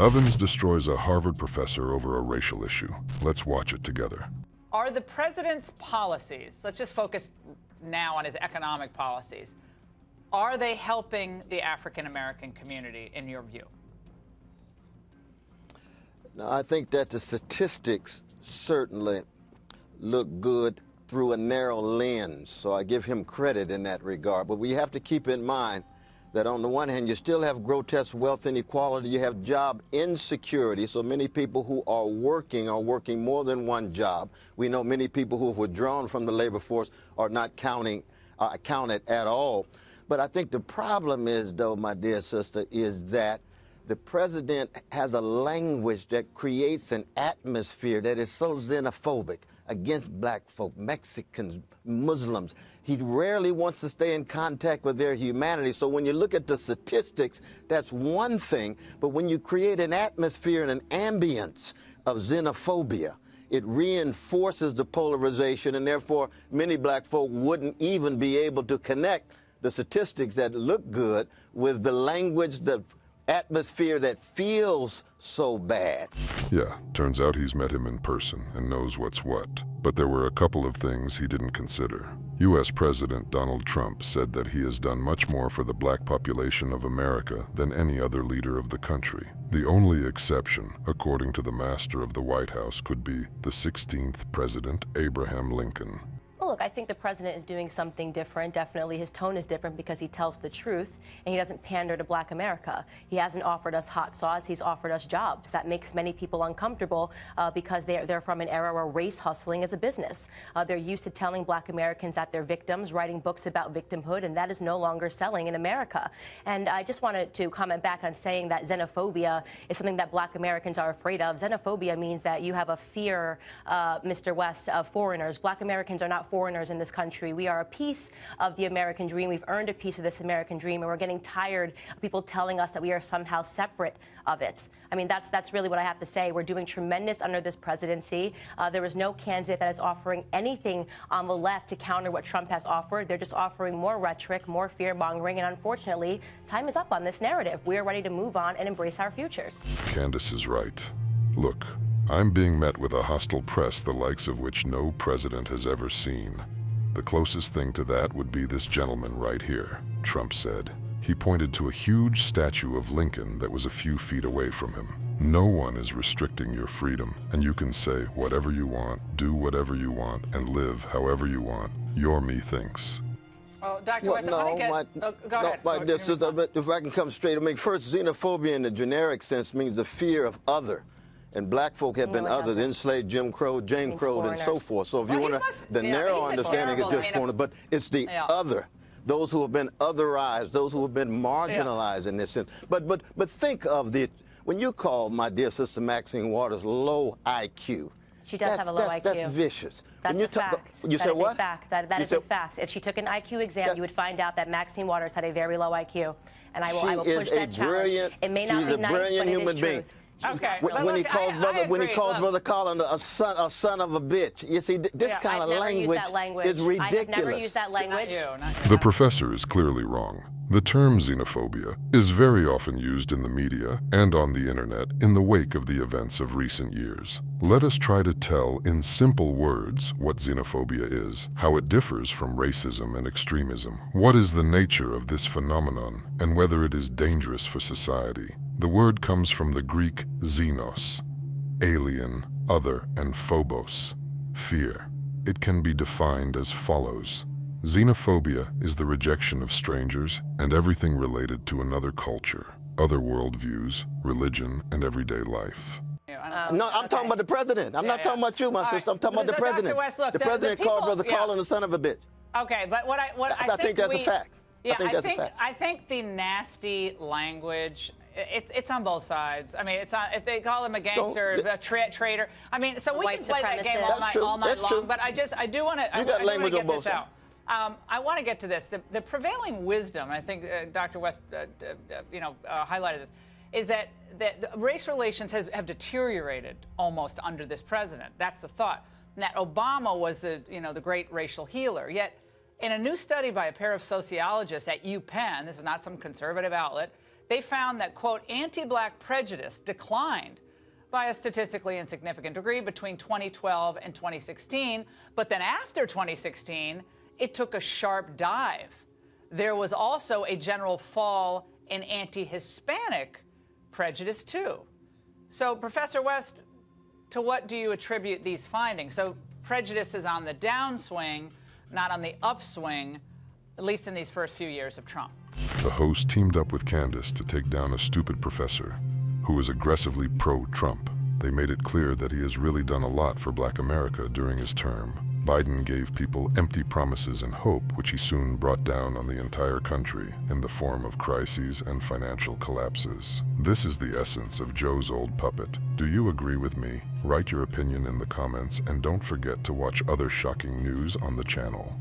Owens destroys a Harvard professor over a racial issue. Let's watch it together. Are the president's policies, let's just focus now on his economic policies, are they helping the African-American community, in your view? Now, I think that the statistics certainly look good through a narrow lens, so I give him credit in that regard. But we have to keep in mind that on the one hand, you still have grotesque wealth inequality, you have job insecurity, so many people who are working more than one job. We know many people who have withdrawn from the labor force are not counted at all. But I think the problem is, though, my dear sister, is that the president has a language that creates an atmosphere that is so xenophobic against black folk, Mexicans, Muslims. He rarely wants to stay in contact with their humanity. So when you look at the statistics, that's one thing. But when you create an atmosphere and an ambience of xenophobia, it reinforces the polarization, and therefore many black folk wouldn't even be able to connect the statistics that look good with the language, the atmosphere that feels so bad. Yeah, turns out he's met him in person and knows what's what. But there were a couple of things he didn't consider. U.S. President Donald Trump said that he has done much more for the black population of America than any other leader of the country. The only exception, according to the master of the White House, could be the 16th President, Abraham Lincoln. Well, look, I think the president is doing something different. Definitely his tone is different because he tells the truth and he doesn't pander to black America. He hasn't offered us hot sauce. He's offered us jobs. That makes many people uncomfortable because they're from an era where race hustling is a business. They're used to telling black Americans that they're victims, writing books about victimhood, and that is no longer selling in America. And I just wanted to comment back on saying that xenophobia is something that black Americans are afraid of. Xenophobia means that you have a fear, Mr. West, of foreigners. Black Americans are not foreigners in this country. We are a piece of the American dream. We've earned a piece of this American dream, and we're getting tired of people telling us that we are somehow separate of it. I mean, that's really what I have to say. We're doing tremendous under this presidency. There is no candidate that is offering anything on the left to counter what Trump has offered. They're just offering more rhetoric, more fear-mongering, and unfortunately, time is up on this narrative. We are ready to move on and embrace our futures. Candace is right. Look, I'm being met with a hostile press the likes of which no president has ever seen. The closest thing to that would be this gentleman right here, Trump said. He pointed to a huge statue of Lincoln that was a few feet away from him. No one is restricting your freedom, and you can say whatever you want, do whatever you want, and live however you want. Your me thinks. Oh, Dr. West, I want to get... go ahead. If I can come straight, I mean, first, xenophobia in the generic sense means the fear of other. And black folk have been othered, enslaved, Jim Crow, Jane Crow, and so forth. So if you want to, the narrow understanding is just foreigner, but it's the other, those who have been otherized, those who have been marginalized in this sense. But think of when you call my dear sister Maxine Waters low IQ. She does have a low IQ. That's vicious. That's a fact. You said what? That is a fact. If she took an IQ exam, you would find out that Maxine Waters had a very low IQ. And I will push that challenge. It may not be nice, but it is truth. Okay. When he calls Brother Colin a son of a bitch, you see, this kind of language is ridiculous. I have never used that language. The professor is clearly wrong. The term xenophobia is very often used in the media and on the internet in the wake of the events of recent years. Let us try to tell in simple words what xenophobia is, how it differs from racism and extremism, what is the nature of this phenomenon, and whether it is dangerous for society. The word comes from the Greek xenos, alien, other, and phobos, fear. It can be defined as follows. Xenophobia is the rejection of strangers and everything related to another culture, other worldviews, religion, and everyday life. No, I'm talking about the president. I'm not talking about you, my sister. I'm talking about the president. West, look, the president called Brother Colin a son of a bitch. Okay, but I think that's a fact. Yeah, I think the nasty language, it's on both sides. I mean, it's on, if they call him a gangster, a traitor. I mean, so we can play that game all night long. But I do want to. You got language on both sides. I want to get to this. The prevailing wisdom, I think Dr. West, highlighted this, is that race relations have deteriorated almost under this president. That's the thought. And that Obama was the great racial healer. Yet, in a new study by a pair of sociologists at UPenn, this is not some conservative outlet, they found that, quote, anti-black prejudice declined by a statistically insignificant degree between 2012 and 2016. But then after 2016, it took a sharp dive. There was also a general fall in anti-Hispanic prejudice, too. So, Professor West, to what do you attribute these findings? So, prejudice is on the downswing, not on the upswing, at least in these first few years of Trump. The host teamed up with Candace to take down a stupid professor who was aggressively pro-Trump. They made it clear that he has really done a lot for Black America during his term. Biden gave people empty promises and hope, which he soon brought down on the entire country in the form of crises and financial collapses. This is the essence of Joe's old puppet. Do you agree with me? Write your opinion in the comments and don't forget to watch other shocking news on the channel.